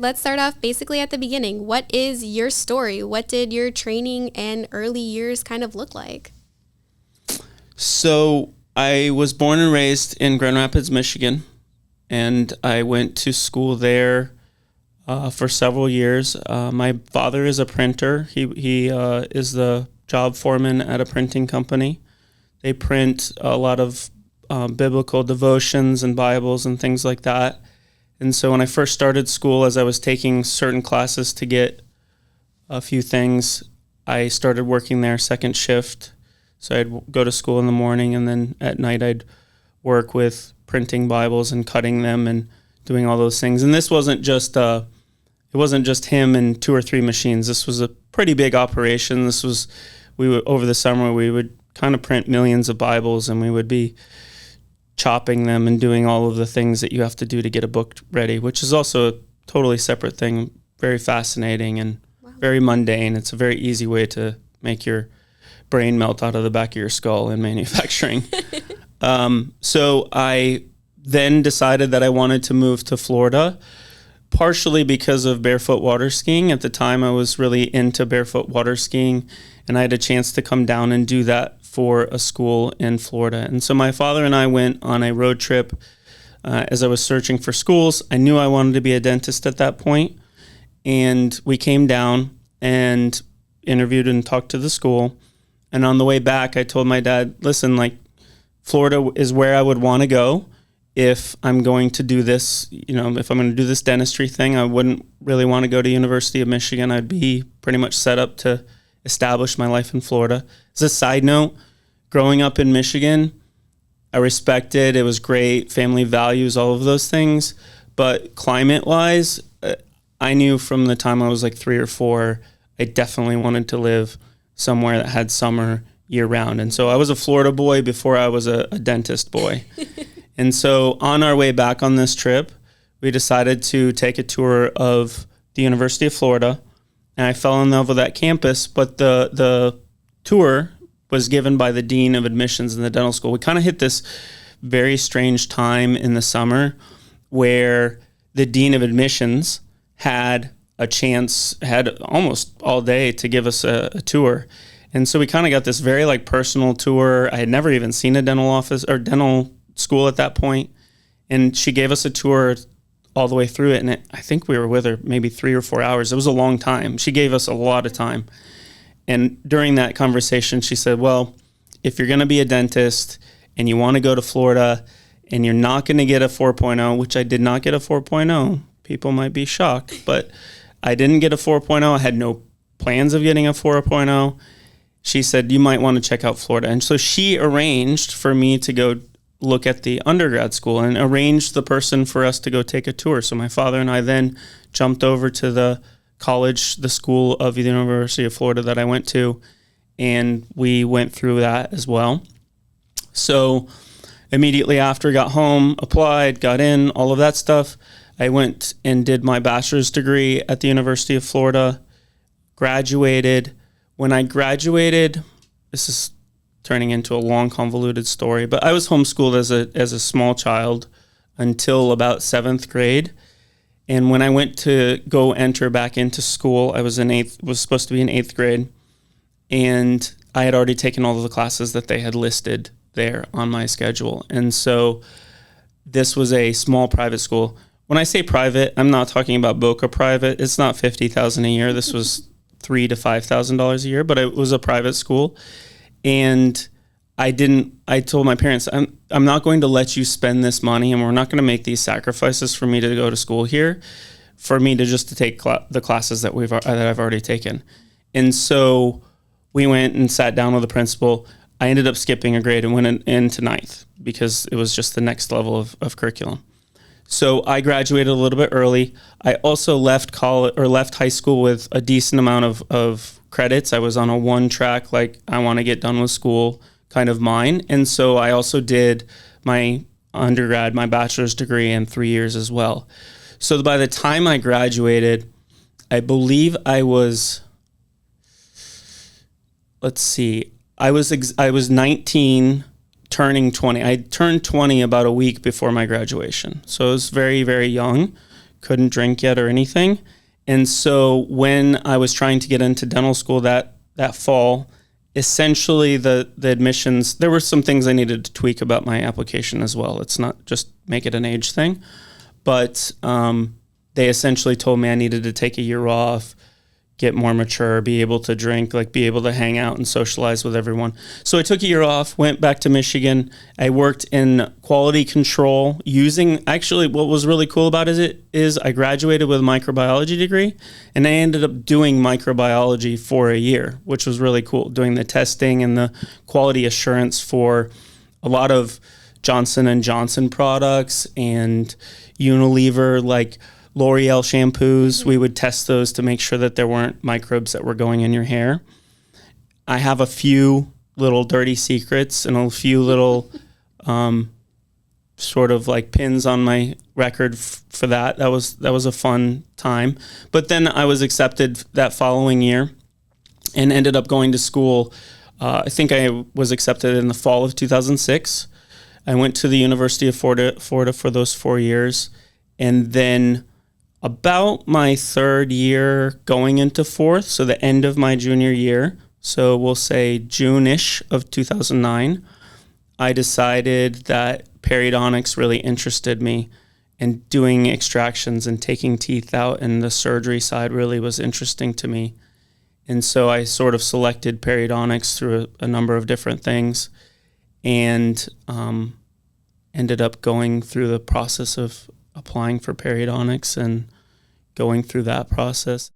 let's start off basically at the beginning. What is your story? What did your training and early years kind of look like? So I was born and raised in Grand Rapids, Michigan, and I went to school there for several years. My father is a printer. He is the job foreman at a printing company. They print a lot of biblical devotions and Bibles and things like that. And so when I first started school, as I was taking certain classes to get a few things, I started working there second shift. So I'd go to school in the morning, and then at night I'd work with printing Bibles and cutting them and doing all those things. And this wasn't just it wasn't just him and 2 or 3 machines. This was a pretty big operation. Over the summer we would kind of print millions of Bibles, and we would be chopping them and doing all of the things that you have to do to get a book ready, which is also a totally separate thing, very fascinating and very mundane. It's a very easy way to make your brain melt out of the back of your skull in manufacturing. So I then decided that I wanted to move to Florida, partially because of barefoot water skiing. At the time, I was really into barefoot water skiing, and I had a chance to come down and do that for a school in Florida. And so my father and I went on a road trip as I was searching for schools. I knew I wanted to be a dentist at that point, and we came down and interviewed and talked to the school. And on the way back, I told my dad, listen, Florida is where I would want to go if I'm going to do this, if I'm going to do this dentistry thing. I wouldn't really want to go to University of Michigan. I'd be pretty much set up to establish my life in Florida. As a side note, growing up in Michigan, I respected, it was great, family values, all of those things. But climate-wise, I knew from the time I was 3 or 4, I definitely wanted to live somewhere that had summer year-round. And so I was a Florida boy before I was a dentist boy. And so on our way back on this trip, we decided to take a tour of the University of Florida. And I fell in love with that campus, but the tour was given by the dean of admissions in the dental school. We kind of hit this very strange time in the summer where the dean of admissions had almost all day to give us a tour. And so we kind of got this very personal tour. I had never even seen a dental office or dental school at that point. And she gave us a tour all the way through it. And I think we were with her maybe 3 or 4 hours. It was a long time. She gave us a lot of time. And during that conversation, she said, well, if you're going to be a dentist and you want to go to Florida and you're not going to get a 4.0, which I did not get a 4.0, people might be shocked, but I didn't get a 4.0. I had no plans of getting a 4.0. She said, you might want to check out Florida. And so she arranged for me to go look at the undergrad school and arranged the person for us to go take a tour. So my father and I then jumped over to the school of the University of Florida that I went to, and we went through that as well. So immediately after I got home, applied, got in, all of that stuff, I went and did my bachelor's degree at the University of Florida, graduated. When I graduated, this is turning into a long, convoluted story, but I was homeschooled as a small child until about 7th grade. And when I went to go enter back into school, I was supposed to be in 8th grade, and I had already taken all of the classes that they had listed there on my schedule. And so this was a small private school. When I say private, I'm not talking about Boca private. It's not $50,000 a year. This was $3,000 to $5,000 a year, but it was a private school. And I told my parents, I'm not going to let you spend this money, and we're not going to make these sacrifices for me to go to school here, for me to take the classes that I've already taken. And so we went and sat down with the principal. I ended up skipping a grade and went into 9th because it was just the next level of curriculum. So I graduated a little bit early. I also left high school with a decent amount of credits. I was on a one-track, I want to get done with school kind of mind. And so I also did my undergrad, my bachelor's degree in 3 years as well. So by the time I graduated, I believe I was, I was 19, turning 20. I turned 20 about a week before my graduation. So I was very, very young couldn't drink yet or anything. And so when I was trying to get into dental school that fall, essentially the admissions, there were some things I needed to tweak about my application as well. It's not just make it an age thing, but they essentially told me I needed to take a year off, get more mature, be able to drink, like be able to hang out and socialize with everyone. So I took a year off, went back to Michigan. I worked in quality control using, actually what was really cool about it is I graduated with a microbiology degree, and I ended up doing microbiology for a year, which was really cool, doing the testing and the quality assurance for a lot of Johnson & Johnson products and Unilever, like L'Oreal shampoos. We would test those to make sure that there weren't microbes that were going in your hair. I have a few little dirty secrets and a few little sort of like pins on my record for that. That was a fun time. But then I was accepted that following year and ended up going to school. I think I was accepted in the fall of 2006. I went to the University of Florida for those 4 years. And then about my third year going into fourth, so the end of my junior year, so we'll say June-ish of 2009, I decided that periodontics really interested me, and doing extractions and taking teeth out and the surgery side really was interesting to me. And so I sort of selected periodontics through a number of different things, and ended up going through the process of applying for periodontics and going through that process.